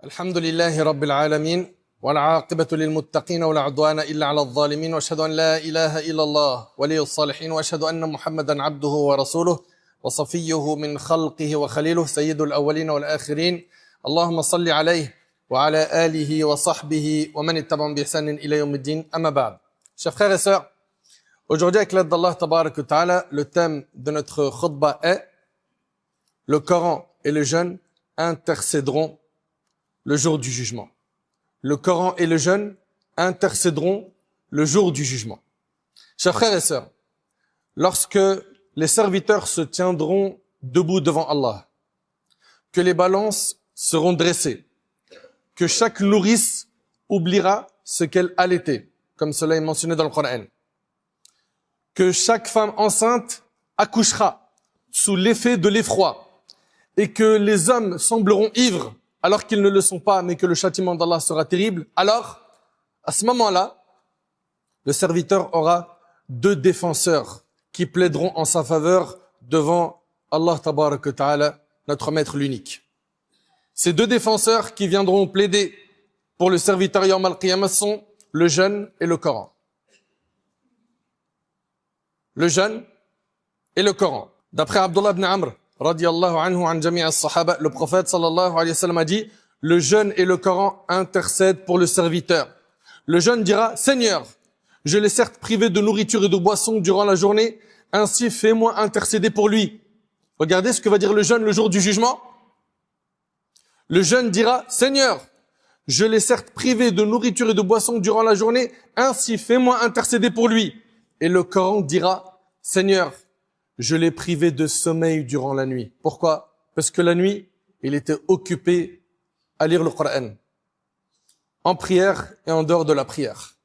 الحمد لله رب العالمين والعاقبة للمتقين ولا عدوان إلا على الظالمين وأشهد أن لا إله إلا الله ولي الصالحين وأشهد أن محمدا عبده ورسوله وصفيه من خلقه وخليله سيد الأولين والآخرين اللهم صل عليه وعلى آله وصحبه ومن اتبعهم بإحسان إلى يوم الدين أما بعد. Chers frères et sœurs, aujourd'hui avec l'aide d'Allah Tabarak wa Ta'ala, le thème de notre khutbah est le Coran et le jeûne intercéderont le jour du jugement. Le Coran et le jeûne intercéderont le jour du jugement. Chers frères et sœurs, lorsque les serviteurs se tiendront debout devant Allah, que les balances seront dressées, que chaque nourrice oubliera ce qu'elle allaitait, comme cela est mentionné dans le Coran, que chaque femme enceinte accouchera sous l'effet de l'effroi et que les hommes sembleront ivres alors qu'ils ne le sont pas, mais que le châtiment d'Allah sera terrible, alors, à ce moment-là, le serviteur aura deux défenseurs qui plaideront en sa faveur devant Allah Tabarak wa Ta'ala, notre maître l'unique. Ces deux défenseurs qui viendront plaider pour le serviteur Yawm al-Qiyamah sont le jeûne et le Coran. Le jeûne et le Coran. D'après Abdullah ibn Amr, radiyallahu anhu an jami' as-sahaba, le prophète sallallahu alayhi wa sallam a dit, le jeûne et le Coran intercèdent pour le serviteur. Le jeûne dira, Seigneur, je l'ai certes privé de nourriture et de boisson durant la journée, ainsi fais-moi intercéder pour lui. Regardez ce que va dire le jeûne le jour du jugement. Le jeûne dira, Seigneur, je l'ai certes privé de nourriture et de boisson durant la journée, ainsi fais-moi intercéder pour lui. Et le Coran dira, Seigneur, je l'ai privé de sommeil durant la nuit. Pourquoi? Parce que la nuit, il était occupé à lire le Coran, en prière et en dehors de la prière.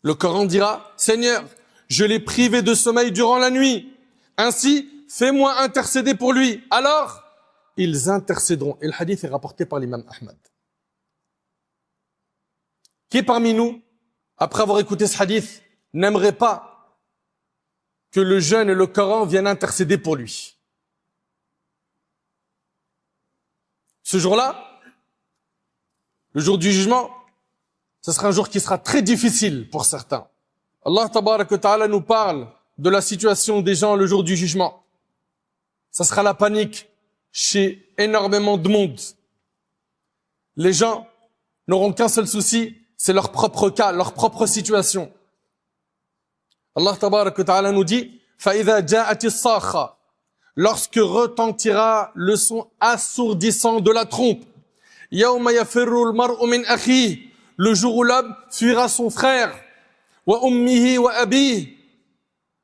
Le Coran dira, Seigneur, je l'ai privé de sommeil durant la nuit. Ainsi, fais-moi intercéder pour lui. Alors, ils intercéderont. Et le hadith est rapporté par l'imam Ahmad. Qui parmi nous, après avoir écouté ce hadith, n'aimerait pas que le jeûne et le Coran viennent intercéder pour lui? Ce jour-là, le jour du jugement, ce sera un jour qui sera très difficile pour certains. Allah Tabarak wa Ta'ala nous parle de la situation des gens le jour du jugement. Ça sera la panique chez énormément de monde. Les gens n'auront qu'un seul souci, c'est leur propre cas, leur propre situation. Allah Tabarak wa Ta'ala nous dit, فَإِذَا جَاءَتِ الصَّاخَّةُ, lorsque retentira le son assourdissant de la trompe, يَوْمَ يَفِرُّ الْمَرْءُ مِنْ أَخِيهِ, le jour où l'homme fuira son frère, وَأُمِّهِ وَأَبِيهِ,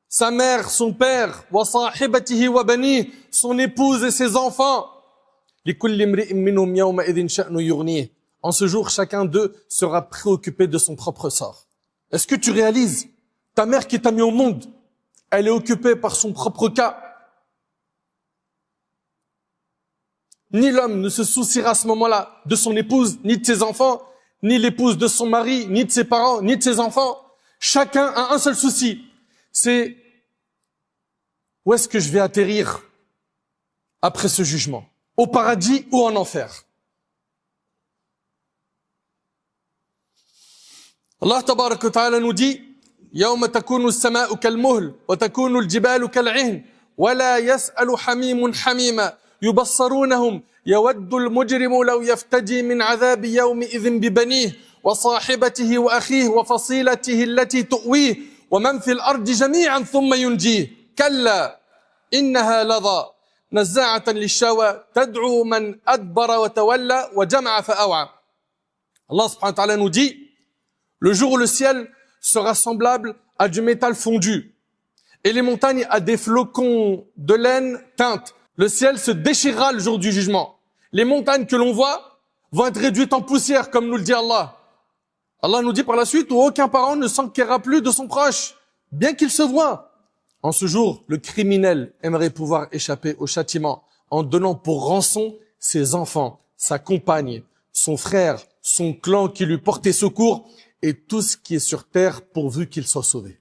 sa mère, son père, وَصَاحِبَتِهِ وَبَنِيهِ, son épouse et ses enfants. لِكُلِّ امْرِئٍ مِّنْهُمْ يَوْمَئِذٍ شَأْنٌ يُغْنِيهِ. En ce jour, chacun d'eux sera préoccupé de son propre sort. Est-ce que tu réalises? Ta mère qui t'a mis au monde, elle est occupée par son propre cas. Ni l'homme ne se souciera à ce moment-là de son épouse, ni de ses enfants, ni l'épouse de son mari, ni de ses parents, ni de ses enfants. Chacun a un seul souci. C'est où est-ce que je vais atterrir après ce jugement? Au paradis ou en enfer? Allah Tabarak wa Ta'ala nous dit, يوم تكون السماء كالمهل وتكون الجبال كالعهن ولا يسأل حميم حميما يبصرونهم يود المجرم لو يفتدي من عذاب يومئذ ببنيه وصاحبته وأخيه وفصيلته التي تؤويه ومن في الأرض جميعا ثم ينجيه كلا إنها لظى نزاعة للشوى تدعو من أدبر وتولى وجمع فأوعى. Allah subhanahu wa ta'ala nous dit, le jour où le ciel sera semblable à du métal fondu et les montagnes à des flocons de laine teintes. Le ciel se déchirera le jour du jugement. Les montagnes que l'on voit vont être réduites en poussière, comme nous le dit Allah. Allah nous dit par la suite, où aucun parent ne s'enquérera plus de son proche, bien qu'il se voie. En ce jour, le criminel aimerait pouvoir échapper au châtiment en donnant pour rançon ses enfants, sa compagne, son frère, son clan qui lui portait secours, et tout ce qui est sur terre pourvu qu'il soit sauvé.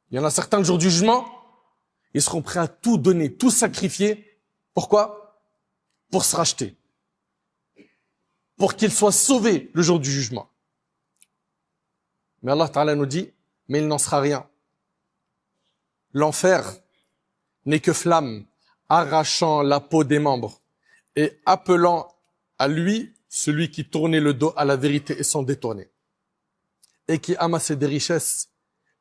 Il y en a certains le jour du jugement, ils seront prêts à tout donner, tout sacrifier. Pourquoi? pour se racheter, pour qu'il soit sauvé le jour du jugement. Mais Allah Ta'ala nous dit, mais il n'en sera rien. L'enfer n'est que flamme, arrachant la peau des membres et appelant à lui celui qui tournait le dos à la vérité et s'en détournait, et qui amassait des richesses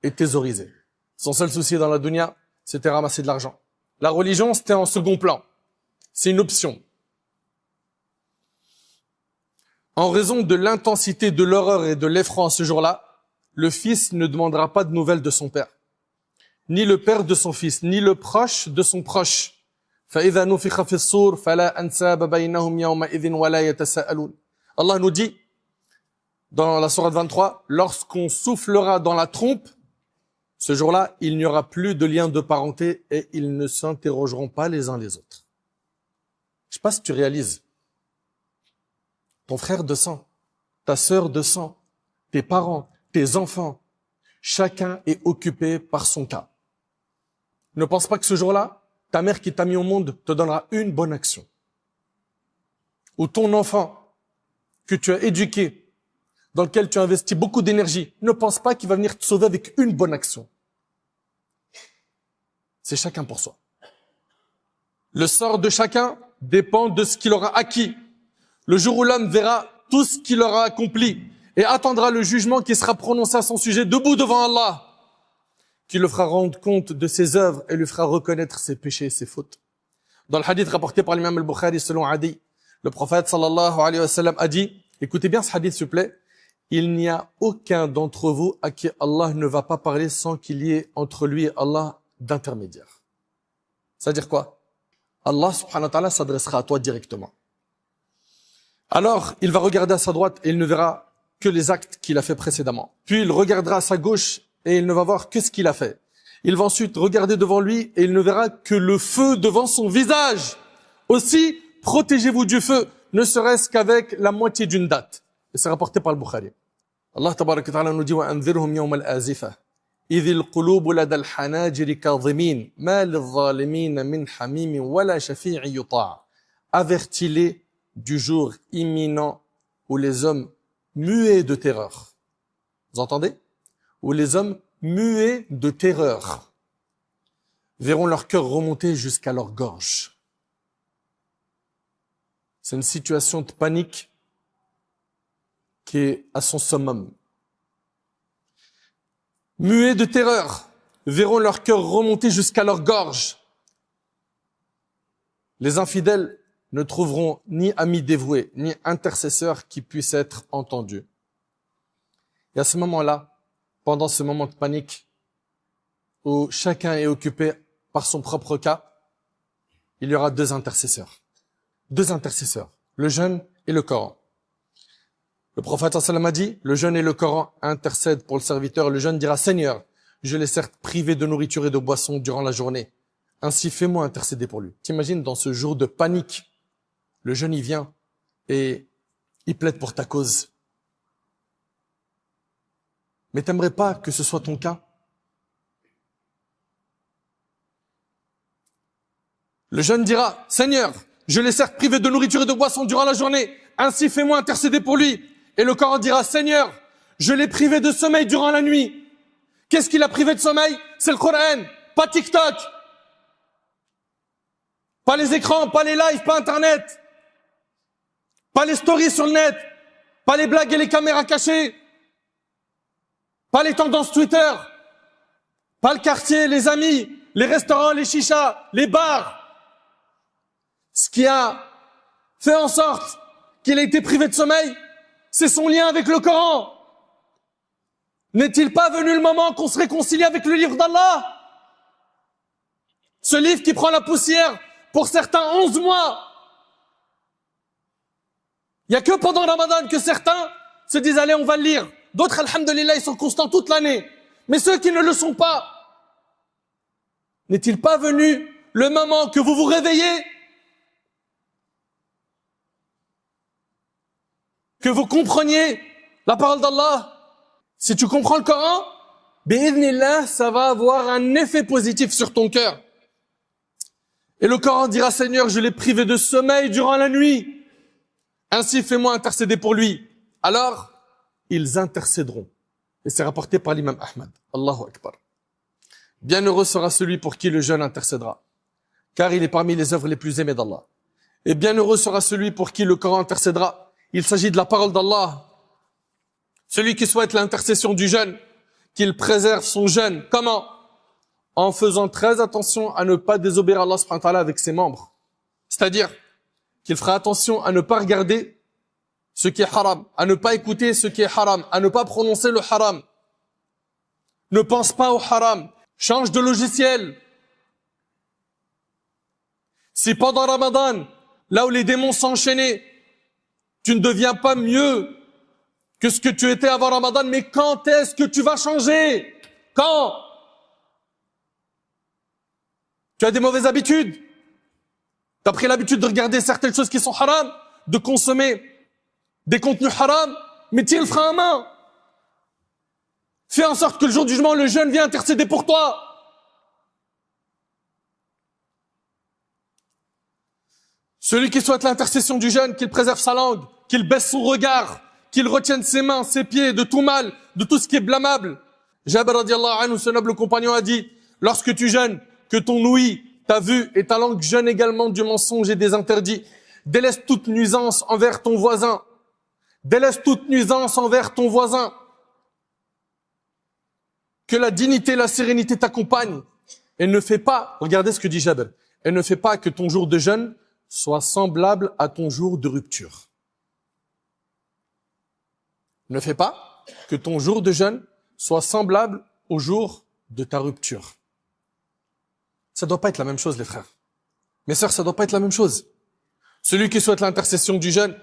et thésaurisait. Son seul souci dans la dunya, c'était ramasser de l'argent. La religion, c'était en second plan. C'est une option. En raison de l'intensité de l'horreur et de l'effroi ce jour-là, le fils ne demandera pas de nouvelles de son père, ni le père de son fils, ni le proche de son proche. فَإِذَا نُفِخَ فِي الصُّورِ فَلَا أَنْسَابَ بَيْنَهُمْ يَوْمَئِذٍ وَلَا يَتَسَاءَلُونَ. Allah nous dit, dans la sourate 23, lorsqu'on soufflera dans la trompe, ce jour-là, il n'y aura plus de lien de parenté et ils ne s'interrogeront pas les uns les autres. Je sais pas si tu réalises. Ton frère de sang, ta sœur de sang, tes parents, tes enfants, chacun est occupé par son cas. Ne pense pas que ce jour-là, ta mère qui t'a mis au monde te donnera une bonne action. Ou ton enfant que tu as éduqué, dans lequel tu as investi beaucoup d'énergie, ne pense pas qu'il va venir te sauver avec une bonne action. C'est chacun pour soi. Le sort de chacun dépend de ce qu'il aura acquis. Le jour où l'homme verra tout ce qu'il aura accompli et attendra le jugement qui sera prononcé à son sujet debout devant Allah, qui le fera rendre compte de ses œuvres et lui fera reconnaître ses péchés et ses fautes. Dans le hadith rapporté par l'imam al-Bukhari selon Adi, le prophète sallallahu alayhi wa sallam a dit, écoutez bien ce hadith s'il vous plaît, il n'y a aucun d'entre vous à qui Allah ne va pas parler sans qu'il y ait entre lui et Allah d'intermédiaire. C'est-à-dire quoi? Allah subhanahu wa ta'ala s'adressera à toi directement. Alors, il va regarder à sa droite et il ne verra que les actes qu'il a fait précédemment. Puis il regardera à sa gauche et il ne va voir que ce qu'il a fait. Il va ensuite regarder devant lui et il ne verra que le feu devant son visage. Aussi, protégez-vous du feu, ne serait-ce qu'avec la moitié d'une date. Et c'est rapporté par le Bukhari. Allah tabaraka wa ta'ala nous dit وَأَنذِرْهُمْ يَوْمَ الْآزِفَةِ إِذِ الْقُلُوبُ لَدَى الْحَنَاجِرِ كَاظِمِينَ مَا لِلظَّالِمِينَ مِنْ حَمِيمٍ وَلَا شَفِيعٍ يُطَاعٍ. Avertis-les du jour imminent où les hommes muets de terreur. Vous entendez? Où les hommes muets de terreur verront leur cœur remonter jusqu'à leur gorge. C'est une situation de panique qui est à son summum. Muets de terreur verront leur cœur remonter jusqu'à leur gorge. Les infidèles ne trouveront ni amis dévoués, ni intercesseurs qui puissent être entendus. Et à ce moment-là, pendant ce moment de panique, où chacun est occupé par son propre cas, il y aura deux intercesseurs. Deux intercesseurs, le jeûne et le Coran. Le prophète sallam a dit, le jeûne et le Coran intercèdent pour le serviteur. Le jeûne dira, Seigneur, je l'ai certes privé de nourriture et de boisson durant la journée. Ainsi, fais-moi intercéder pour lui. T'imagines, dans ce jour de panique, le jeûne y vient et il plaide pour ta cause. Mais t'aimerais pas que ce soit ton cas? Le jeune dira, Seigneur, je l'ai certes privé de nourriture et de boisson durant la journée, ainsi fais-moi intercéder pour lui. Et le Coran dira, Seigneur, je l'ai privé de sommeil durant la nuit. Qu'est-ce qu'il a privé de sommeil? C'est le Coran, pas TikTok, pas les écrans, pas les lives, pas Internet, pas les stories sur le net, pas les blagues et les caméras cachées, pas les tendances Twitter, pas le quartier, les amis, les restaurants, les chichas, les bars. Ce qui a fait en sorte qu'il ait été privé de sommeil, c'est son lien avec le Coran. N'est-il pas venu le moment qu'on se réconcilie avec le livre d'Allah? Ce livre qui prend la poussière pour certains 11 mois. Il n'y a que pendant Ramadan que certains se disent allez on va le lire. D'autres, alhamdulillah, ils sont constants toute l'année. Mais ceux qui ne le sont pas, n'est-il pas venu le moment que vous vous réveillez, que vous compreniez la parole d'Allah? Si tu comprends le Coran, bi'idhnillah, ça va avoir un effet positif sur ton cœur. Et le Coran dira, Seigneur, je l'ai privé de sommeil durant la nuit. Ainsi, fais-moi intercéder pour lui. Alors, ils intercéderont. Et c'est rapporté par l'imam Ahmad. Allahu Akbar. Bienheureux sera celui pour qui le jeûne intercédera, car il est parmi les œuvres les plus aimées d'Allah. Et bienheureux sera celui pour qui le Coran intercédera. Il s'agit de la parole d'Allah. Celui qui souhaite l'intercession du jeûne, qu'il préserve son jeûne. Comment? En faisant très attention à ne pas désobéir à Allah subhanahu wa ta'ala avec ses membres. C'est-à-dire qu'il fera attention à ne pas regarder ce qui est haram, à ne pas écouter ce qui est haram, à ne pas prononcer le haram. Ne pense pas au haram. Change de logiciel. Si pendant Ramadan, là où les démons s'enchaînaient, tu ne deviens pas mieux que ce que tu étais avant Ramadan, mais quand est-ce que tu vas changer? Quand? Tu as des mauvaises habitudes. Tu as pris l'habitude de regarder certaines choses qui sont haram, de consommer des contenus haram, mais tiens le frein à main. Fais en sorte que le jour du jugement, le jeûne vienne intercéder pour toi. Celui qui souhaite l'intercession du jeûne, qu'il préserve sa langue, qu'il baisse son regard, qu'il retienne ses mains, ses pieds de tout mal, de tout ce qui est blâmable. Jabir radiallahu anhu, ce noble compagnon, a dit, lorsque tu jeûnes, que ton ouïe, ta vue et ta langue jeûnent également du mensonge et des interdits. Délaisse toute nuisance envers ton voisin. Délaisse toute nuisance envers ton voisin. Que la dignité et la sérénité t'accompagnent. Et ne fais pas, regardez ce que dit Jabir, et ne fais pas que ton jour de jeûne soit semblable à ton jour de rupture. Ne fais pas que ton jour de jeûne soit semblable au jour de ta rupture. Ça doit pas être la même chose, les frères. Mes sœurs, ça doit pas être la même chose. Celui qui souhaite l'intercession du jeûne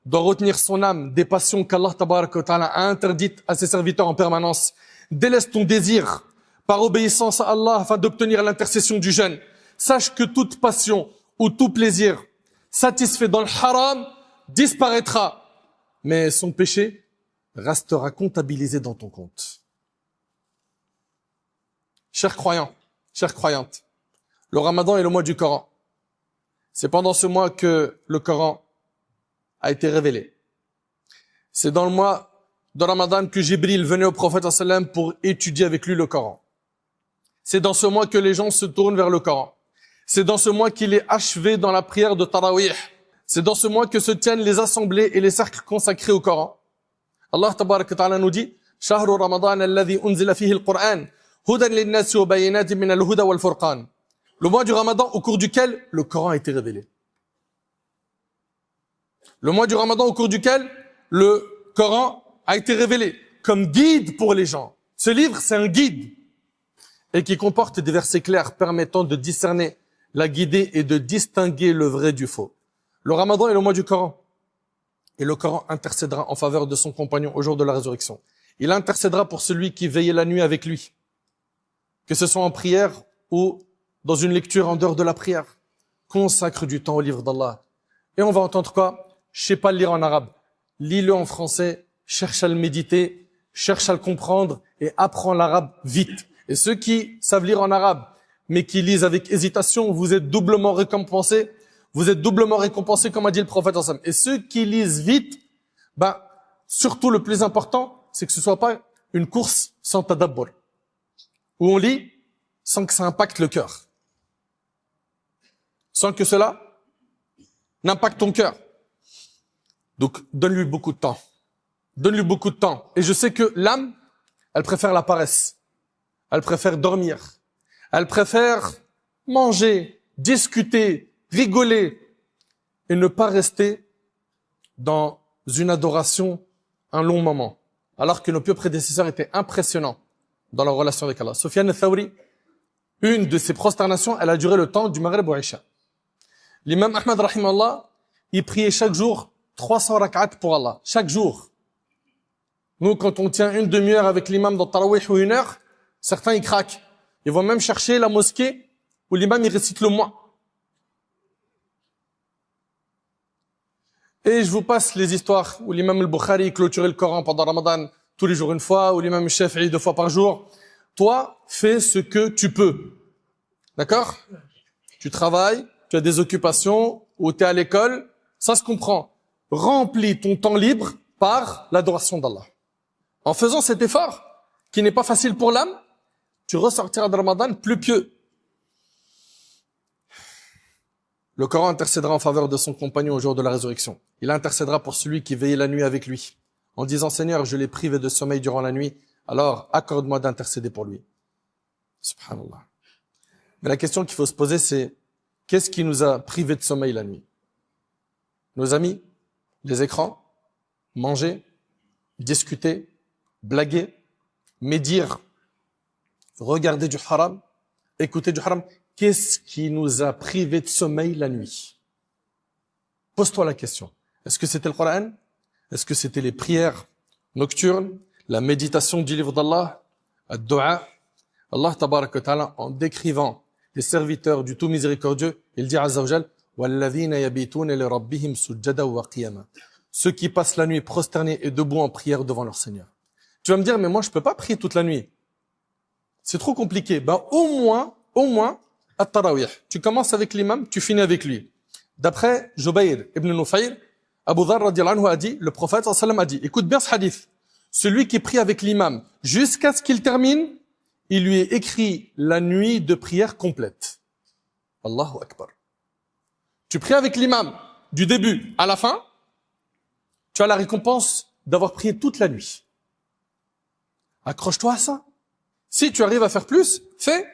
doit retenir son âme des passions qu'Allah tabaraka wa ta'ala a interdites à ses serviteurs en permanence. Délaisse ton désir par obéissance à Allah afin d'obtenir l'intercession du jeûne. Sache que toute passion ou tout plaisir satisfait dans le haram disparaîtra, mais son péché restera comptabilisé dans ton compte. Chers croyants, chères croyantes, le Ramadan est le mois du Coran. C'est pendant ce mois que le Coran a été révélé. C'est dans le mois de Ramadan que Jibril venait au prophète sallam pour étudier avec lui le Coran. C'est dans ce mois que les gens se tournent vers le Coran. C'est dans ce mois qu'il est achevé dans la prière de Tarawih. C'est dans ce mois que se tiennent les assemblées et les cercles consacrés au Coran. Allah tabarak wa ta'ala nous dit « Shahru Ramadan alladhi unzila fihi al-Qur'an, hudan lin-nasi wa bayinatin min al-huda wal-furqan » Le mois du Ramadan au cours duquel le Coran a été révélé. Le mois du Ramadan au cours duquel le Coran a été révélé comme guide pour les gens. Ce livre, c'est un guide et qui comporte des versets clairs permettant de discerner la guidée et de distinguer le vrai du faux. Le Ramadan est le mois du Coran et le Coran intercédera en faveur de son compagnon au jour de la résurrection. Il intercédera pour celui qui veillait la nuit avec lui, que ce soit en prière ou dans une lecture en dehors de la prière. Consacre du temps au livre d'Allah. Et on va entendre quoi? Je sais pas le lire en arabe. Lis-le en français, cherche à le méditer, cherche à le comprendre et apprends l'arabe vite. Et ceux qui savent lire en arabe, mais qui lisent avec hésitation, vous êtes doublement récompensés. Vous êtes doublement récompensés, comme a dit le prophète. Et ceux qui lisent vite, surtout le plus important, c'est que ce soit pas une course sans tadabbur, où on lit sans que ça impacte le cœur. Sans que cela n'impacte ton cœur. Donc, donne-lui beaucoup de temps. Donne-lui beaucoup de temps. Et je sais que l'âme, elle préfère la paresse. Elle préfère dormir. Elle préfère manger, discuter, rigoler et ne pas rester dans une adoration un long moment. Alors que nos pieux prédécesseurs étaient impressionnants dans leur relation avec Allah. Sufyan al-Thawri, une de ses prosternations, elle a duré le temps du Maghreb au Isha. L'imam Ahmad, rahimahullah, il priait chaque jour 300 rak'at pour Allah. Chaque jour. Nous, quand on tient une demi-heure avec l'imam dans Tarawih ou une heure, certains, ils craquent. Ils vont même chercher la mosquée où l'imam, il récite le mois. Et je vous passe les histoires où l'imam al-Bukhari clôturait le Coran pendant Ramadan tous les jours une fois, ou l'imam al-Shafi'i 2 fois par jour. Toi, fais ce que tu peux. D'accord? Tu travailles, tu as des occupations, ou tu es à l'école, ça se comprend. Remplis ton temps libre par l'adoration d'Allah. En faisant cet effort, qui n'est pas facile pour l'âme, tu ressortiras de Ramadan plus pieux. Le Coran intercédera en faveur de son compagnon au jour de la résurrection. Il intercédera pour celui qui veillait la nuit avec lui, en disant « Seigneur, je l'ai privé de sommeil durant la nuit, alors accorde-moi d'intercéder pour lui. » Subhanallah. Mais la question qu'il faut se poser, c'est qu'est-ce qui nous a privés de sommeil la nuit? Nos amis? Les écrans? Manger? Discuter? Blaguer? Médire? Regarder du haram? Écouter du haram? Qu'est-ce qui nous a privés de sommeil la nuit? Pose-toi la question. Est-ce que c'était le Coran? Est-ce que c'était les prières nocturnes? La méditation du livre d'Allah? Ad-du'a? Allah tabaraka wa ta'ala, en décrivant les serviteurs du tout miséricordieux, il dit Azza wa Jal, وَالَّذِينَ يَبِيتُونَ لِرَبِّهِمْ سُجَّدًا وَقِيَامًا. Ceux qui passent la nuit prosternés et debout en prière devant leur Seigneur. Tu vas me dire, mais moi je peux pas prier toute la nuit. C'est trop compliqué. Ben au moins, at-tarawih. Tu commences avec l'imam, tu finis avec lui. D'après Jubayr ibn Nufayr, Abu Dharr radiyallahu anhu a dit, le prophète sallallahu alayhi wa sallam a dit, écoute bien ce hadith, celui qui prie avec l'imam jusqu'à ce qu'il termine, il lui est écrit la nuit de prière complète. Allahu Akbar. Tu pries avec l'imam du début à la fin, tu as la récompense d'avoir prié toute la nuit. Accroche-toi à ça. Si tu arrives à faire plus, fais.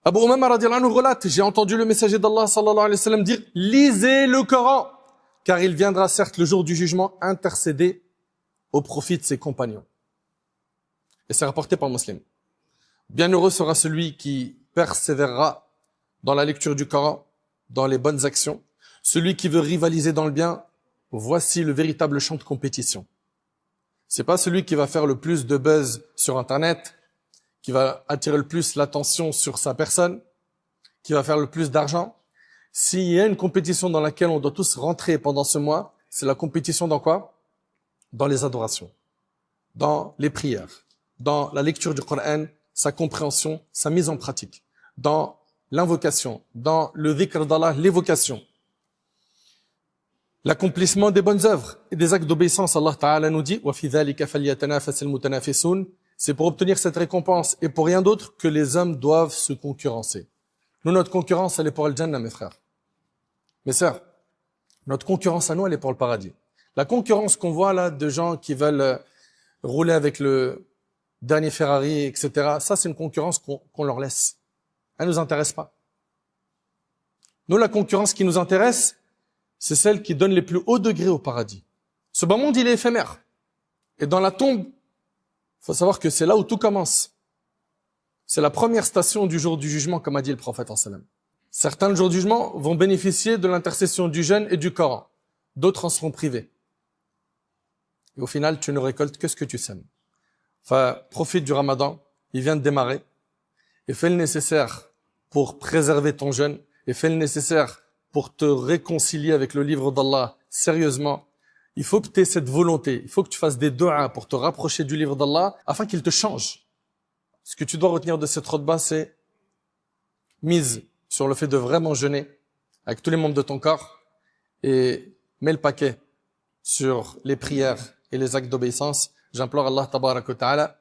Abu Umama radiyallahu anhu relate, j'ai entendu le messager d'Allah sallallahu alayhi wa sallam dire, lisez le Coran, car il viendra certes le jour du jugement intercéder au profit de ses compagnons. Et c'est rapporté par Muslim. Bienheureux sera celui qui persévérera dans la lecture du Coran, dans les bonnes actions. Celui qui veut rivaliser dans le bien, voici le véritable champ de compétition. C'est pas celui qui va faire le plus de buzz sur Internet, qui va attirer le plus l'attention sur sa personne, qui va faire le plus d'argent. S'il y a une compétition dans laquelle on doit tous rentrer pendant ce mois, c'est la compétition dans quoi? Dans les adorations, dans les prières, dans la lecture du Coran, sa compréhension, sa mise en pratique, dans l'invocation, dans le dhikr d'Allah, l'évocation, l'accomplissement des bonnes œuvres et des actes d'obéissance. Allah Ta'ala nous dit وَفِي ذَلِكَ فَلْيَتَنَافَسِ الْمُتَنَافِسُونَ. C'est pour obtenir cette récompense et pour rien d'autre que les hommes doivent se concurrencer. Nous, notre concurrence, elle est pour le Jannah, mes frères. Mes sœurs, notre concurrence à nous, elle est pour le paradis. La concurrence qu'on voit là de gens qui veulent rouler avec le dernier Ferrari, etc., ça c'est une concurrence qu'on leur laisse. Elle ne nous intéresse pas. Nous, la concurrence qui nous intéresse, c'est celle qui donne les plus hauts degrés au paradis. Ce bas monde, il est éphémère. Et dans la tombe, il faut savoir que c'est là où tout commence. C'est la première station du jour du jugement, comme a dit le prophète sallallahu alayhi wa sallam. Certains, le jour du jugement, vont bénéficier de l'intercession du jeûne et du Coran. D'autres en seront privés. Et au final, tu ne récoltes que ce que tu sèmes. Enfin, profite du Ramadan, il vient de démarrer, et fais le nécessaire pour préserver ton jeûne, et fais le nécessaire pour te réconcilier avec le livre d'Allah sérieusement. Il faut que tu aies cette volonté, il faut que tu fasses des du'a pour te rapprocher du livre d'Allah, afin qu'il te change. Ce que tu dois retenir de cette khutbah, c'est mise sur le fait de vraiment jeûner avec tous les membres de ton corps, et mets le paquet sur les prières et les actes d'obéissance. J'implore Allah tabaraka wa ta'ala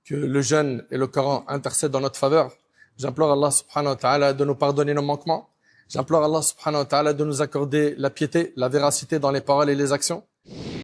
que le jeûne et le Coran intercèdent dans notre faveur. J'implore Allah subhanahu wa ta'ala de nous pardonner nos manquements. J'implore Allah subhanahu wa ta'ala de nous accorder la piété, la véracité dans les paroles et les actions.